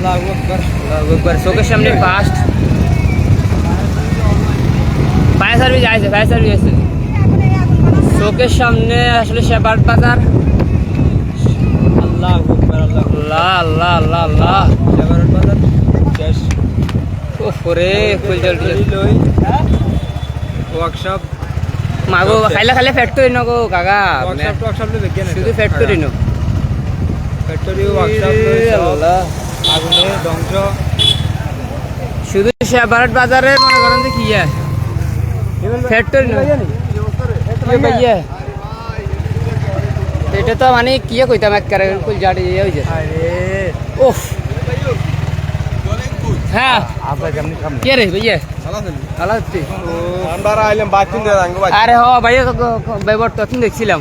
আল্লাহু আকবার, আল্লাহু আকবার। চোখের সামনে ফার্স্ট ফায়ার সার্ভিস আছে, ফায়ার সার্ভিস আছে চোখের সামনে। আসলে শেপার্ড বাজার। আল্লাহু আকবার, আল্লাহ আল্লাহ আল্লাহ আল্লাহ। শেপার্ড বাজার শেষ। ওরে ফুলজল লই ওয়ার্কশপ মাগো খাইলে খাইলে ফ্যাক্টরি ন গো কাকা। ওয়ার্কশপ লই বেকেন শুধু ফ্যাক্টরি ন, ফ্যাক্টরি ওয়ার্কশপ লই আল্লাহ আগুনে ধ্বংস। শুধু শেপার্ড বাজারে মনে করেন যে কি ফ্যাক্টরি ন ভাইয়া। এটা তো মানে কি কইতাম একবারে ফুলজাড়ি হই যায়। আরে ওফ হ্যাঁ কে রে ভাইয়া ভালো আছি। আমরা আইলাম বাতিন দে রাঙ্গ বাতি। আরে হ ভাইয়া বাইবর তো কিন দেখছিলাম।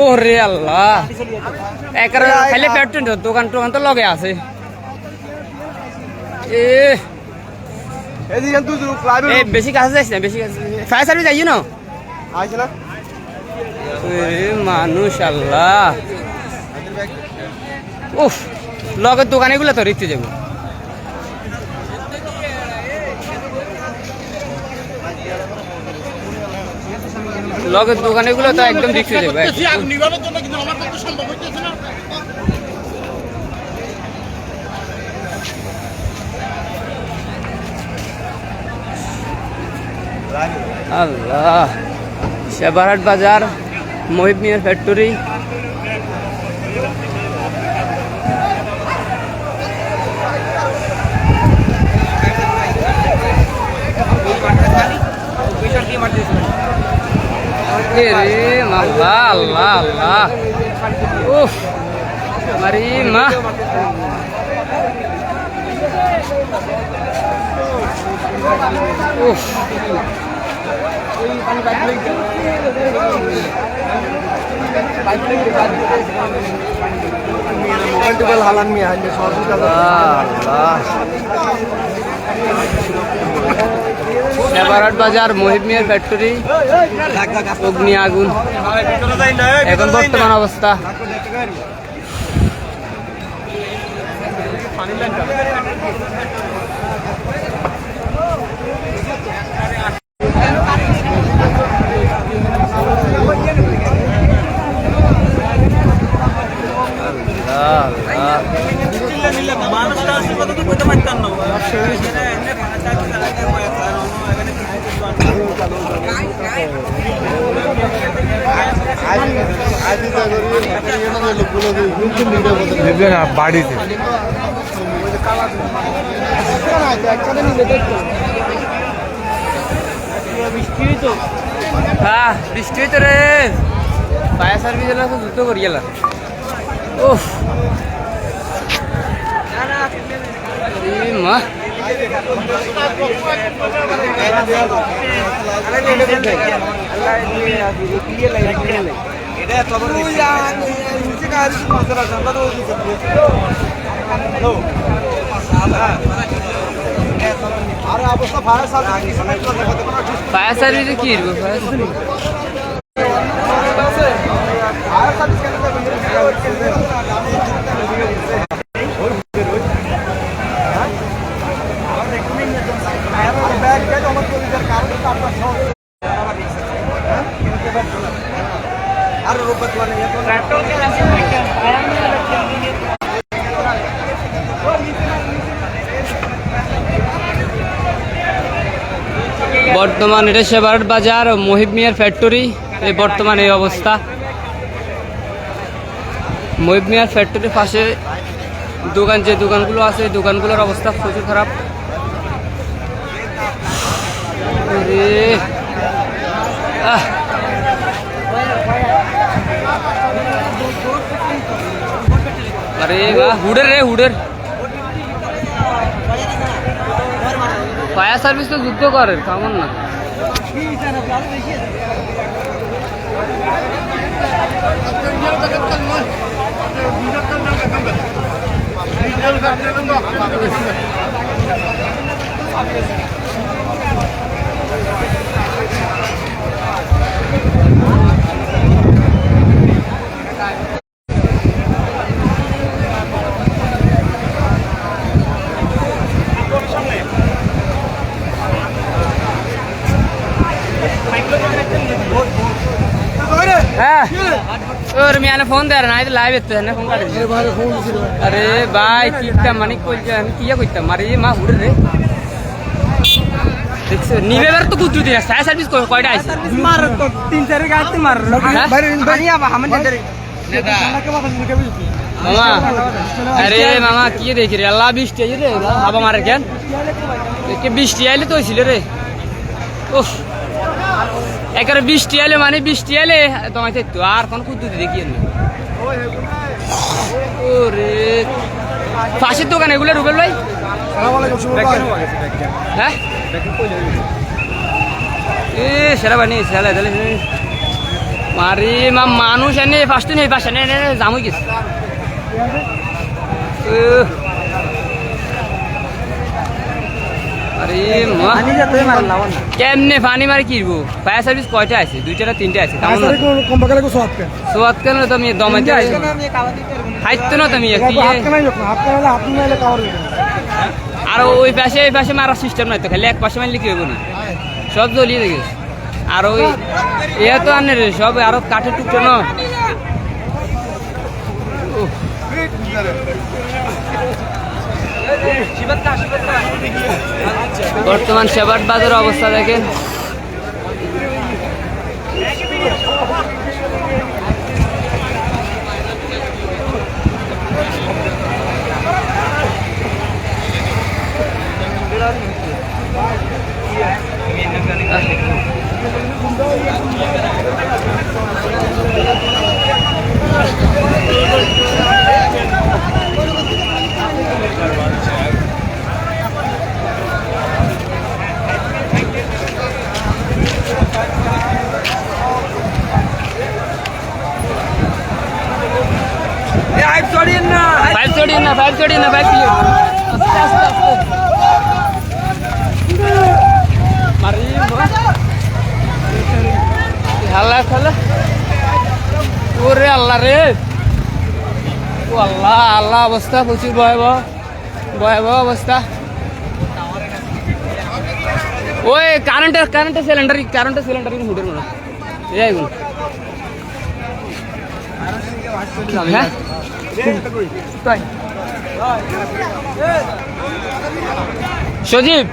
ওরে আল্লাহ একবারে খালি ফ্যাক্টরি দোকান টোকান তো লগে আছে। এ এদিকে তুই ক্লাবে এ বেশি কাছে যাইছ না, বেশি কাছে ফায়ার সার্ভিস আইছো না আইছ না। এ মানুষ আল্লাহ উফ লগের দোকানেগুলো তো রিক্তে যাবো। লগের দোকানেগুলো তো একদম রিক্তে যাবো। আল্লাহ শেপার্ড বাজার মহিব মিয়ার ফ্যাক্টরি। আল্লাহ আল্লাহ আল্লাহ উফ মারি মা উফ শেপার্ড বাজার মহিব মিয়ার ফ্যাক্টরি অগ্নি আগুন এখন বর্তমান অবস্থা। বাড়িতে হ্যাঁ বৃষ্টি হইতো রে। ফায়ার সার্ভিস এলা তো দ্রুত করি গেল। ওহ মা ফায়ার সার্ভিসে কি বর্তমান এটা শেপার্ড বাজার মহিব মিয়ার ফ্যাক্টরি। এই বর্তমান এই অবস্থা। মহিব মিয়ার ফ্যাক্টরির পাশে দোকান, যে দোকানগুলো আছে দোকানগুলোর অবস্থা প্রচুর খারাপ। আরে বাহ হুডের রে হুডের ফায়ার সার্ভিস তো যুদ্ধ করে কেমন না। আনে ফোন দেয় না লাইভ এতে না ফোন কাটে আরে ভাই কিটা মানে কইছে আমি কিয়া কইতাম মারি মা হুড়ে রে দেখছ নিবেবার তো কুতু দিনা সাই সার্ভিস কয়টা আছে মার তো 3-4 গাড়ি মার বাইরে বাড়িয়া হামন দে মামা আরে মামা কি দেখি রে আল্লাহ বৃষ্টি আইছে রে হাবা মারে কেন কে বৃষ্টি আইলে তো হইছিল রে উফ একারে বৃষ্টি আইলে মানে বৃষ্টি আইলে তোমায় তো আর কোন কুতু দেখি না ওরে ফাঁসির দোকান এগুলো রুবেল ভাই হ্যাঁ এ সেরা বানি সেলা দিলে মারি মা মানুষ এনে ফার্স্ট নেই পাশে নে জামুই গেছে আরে মা কেমনে পানি মারি কিনবো ফায়ার সার্ভিস কয়টা আছে 2টা না 3টা আছে সোয়াত কেন তুমি দমাইতে খাইতো না তুমি আর ওই পাশে মারার সিস্টেম নাই তো খালি এক পাশে মারলে কি হইব না সব জ্বলিয়ে দেখিস আর ওই এ তো আনে রে সব আরো কাঠের টুকরো না বর্তমান সেবাট বাজারের অবস্থা দেখেন ফাইভ চড়ি না ফাইভ প্লেট মারি হাল্লা খালা ওরে আল্লাহ রে ও আল্লাহ আল্লাহ অবস্থা প্রচুর ভয়াবহ অবস্থা ওই কারেন্টের সিলিন্ডার হুডের মনে এই হ্যাঁ সজীব